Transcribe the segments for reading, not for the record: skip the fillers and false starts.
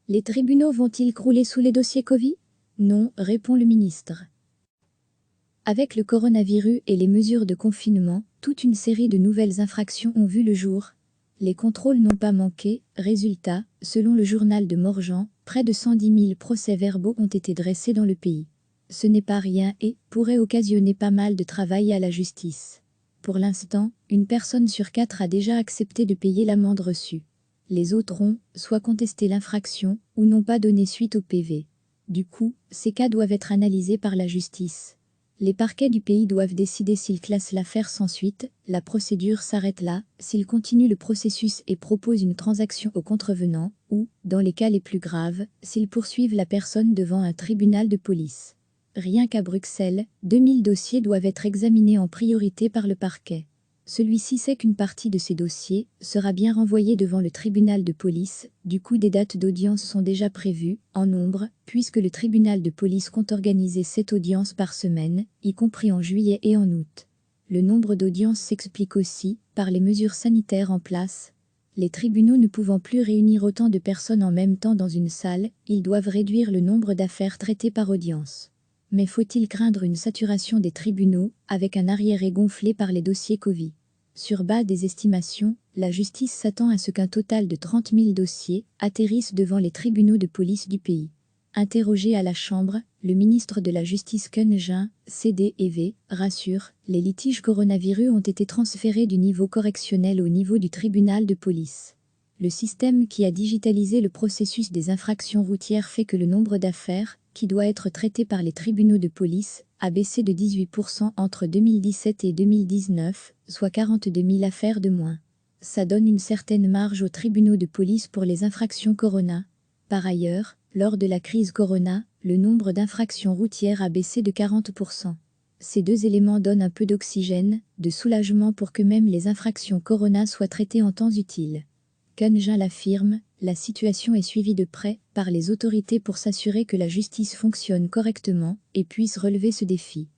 Les tribunaux vont-ils crouler sous les dossiers Covid? Non, répond le ministre. Avec le coronavirus et les mesures de confinement, toute une série de nouvelles infractions ont vu le jour. Les contrôles n'ont pas manqué. Résultat, selon le journal de Morjan, près de 110 000 procès-verbaux ont été dressés dans le pays. Ce n'est pas rien et pourrait occasionner pas mal de travail à la justice. Pour l'instant, une personne sur 4 a déjà accepté de payer l'amende reçue. Les autres ont soit contesté l'infraction ou n'ont pas donné suite au PV. Du coup, ces cas doivent être analysés par la justice. Les parquets du pays doivent décider s'ils classent l'affaire sans suite, la procédure s'arrête là, s'ils continuent le processus et proposent une transaction au contrevenant, ou, dans les cas les plus graves, s'ils poursuivent la personne devant un tribunal de police. Rien qu'à Bruxelles, 2000 dossiers doivent être examinés en priorité par le parquet. Celui-ci sait qu'une partie de ces dossiers sera bien renvoyée devant le tribunal de police, du coup des dates d'audience sont déjà prévues, en nombre, puisque le tribunal de police compte organiser 7 audiences par semaine, y compris en juillet et en août. Le nombre d'audiences s'explique aussi par les mesures sanitaires en place. Les tribunaux ne pouvant plus réunir autant de personnes en même temps dans une salle, ils doivent réduire le nombre d'affaires traitées par audience. Mais faut-il craindre une saturation des tribunaux, avec un arriéré gonflé par les dossiers Covid? Sur base des estimations, la justice s'attend à ce qu'un total de 30 000 dossiers atterrissent devant les tribunaux de police du pays. Interrogé à la Chambre, le ministre de la Justice Ken Jean, CDEV, rassure, les litiges coronavirus ont été transférés du niveau correctionnel au niveau du tribunal de police. Le système qui a digitalisé le processus des infractions routières fait que le nombre d'affaires, qui doit être traité par les tribunaux de police, a baissé de 18% entre 2017 et 2019, soit 42 000 affaires de moins. Ça donne une certaine marge aux tribunaux de police pour les infractions Corona. Par ailleurs, lors de la crise Corona, le nombre d'infractions routières a baissé de 40%. Ces deux éléments donnent un peu d'oxygène, de soulagement pour que même les infractions Corona soient traitées en temps utile. Ken Jean l'affirme, la situation est suivie de près par les autorités pour s'assurer que la justice fonctionne correctement et puisse relever ce défi.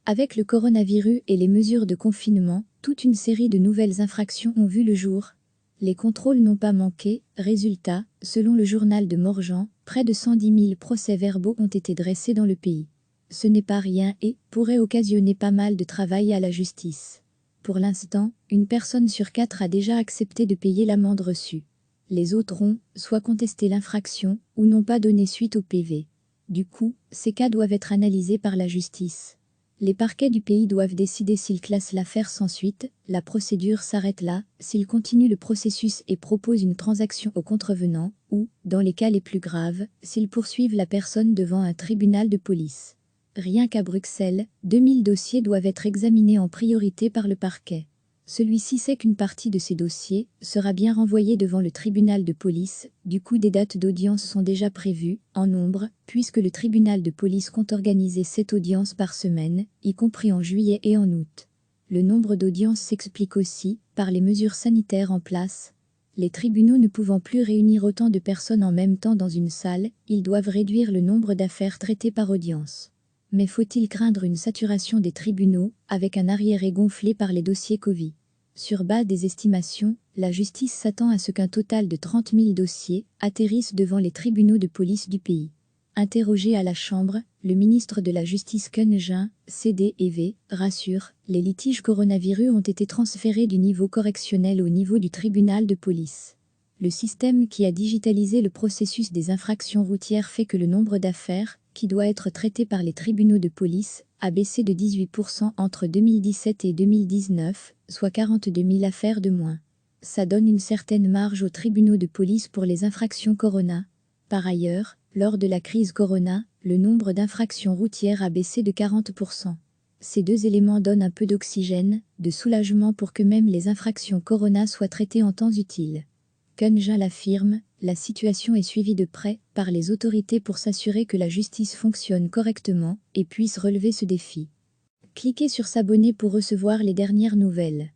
Avec le coronavirus et les mesures de confinement, toute une série de nouvelles infractions ont vu le jour. Les contrôles n'ont pas manqué. Résultat, selon le journal de Morjan, près de 110 000 procès-verbaux ont été dressés dans le pays. Ce n'est pas rien et pourrait occasionner pas mal de travail à la justice. Pour l'instant, une personne sur 4 a déjà accepté de payer l'amende reçue. Les autres ont soit contesté l'infraction ou n'ont pas donné suite au PV. Du coup, ces cas doivent être analysés par la justice. Les parquets du pays doivent décider s'ils classent l'affaire sans suite, la procédure s'arrête là, s'ils continuent le processus et proposent une transaction au contrevenant, ou, dans les cas les plus graves, s'ils poursuivent la personne devant un tribunal de police. Rien qu'à Bruxelles, 2000 dossiers doivent être examinés en priorité par le parquet. Celui-ci sait qu'une partie de ces dossiers sera bien renvoyée devant le tribunal de police, du coup des dates d'audience sont déjà prévues, en nombre, puisque le tribunal de police compte organiser 7 audiences par semaine, y compris en juillet et en août. Le nombre d'audiences s'explique aussi par les mesures sanitaires en place. Les tribunaux ne pouvant plus réunir autant de personnes en même temps dans une salle, ils doivent réduire le nombre d'affaires traitées par audience. Mais faut-il craindre une saturation des tribunaux, avec un arriéré gonflé par les dossiers Covid? Sur base des estimations, la justice s'attend à ce qu'un total de 30 000 dossiers atterrissent devant les tribunaux de police du pays. Interrogé à la Chambre, le ministre de la Justice Ken Jean, CDEV, rassure, les litiges coronavirus ont été transférés du niveau correctionnel au niveau du tribunal de police. Le système qui a digitalisé le processus des infractions routières fait que le nombre d'affaires, qui doit être traité par les tribunaux de police, a baissé de 18% entre 2017 et 2019, soit 42 000 affaires de moins. Ça donne une certaine marge aux tribunaux de police pour les infractions Corona. Par ailleurs, lors de la crise Corona, le nombre d'infractions routières a baissé de 40%. Ces deux éléments donnent un peu d'oxygène, de soulagement pour que même les infractions Corona soient traitées en temps utile. Ken Jean l'affirme, la situation est suivie de près par les autorités pour s'assurer que la justice fonctionne correctement et puisse relever ce défi. Cliquez sur s'abonner pour recevoir les dernières nouvelles.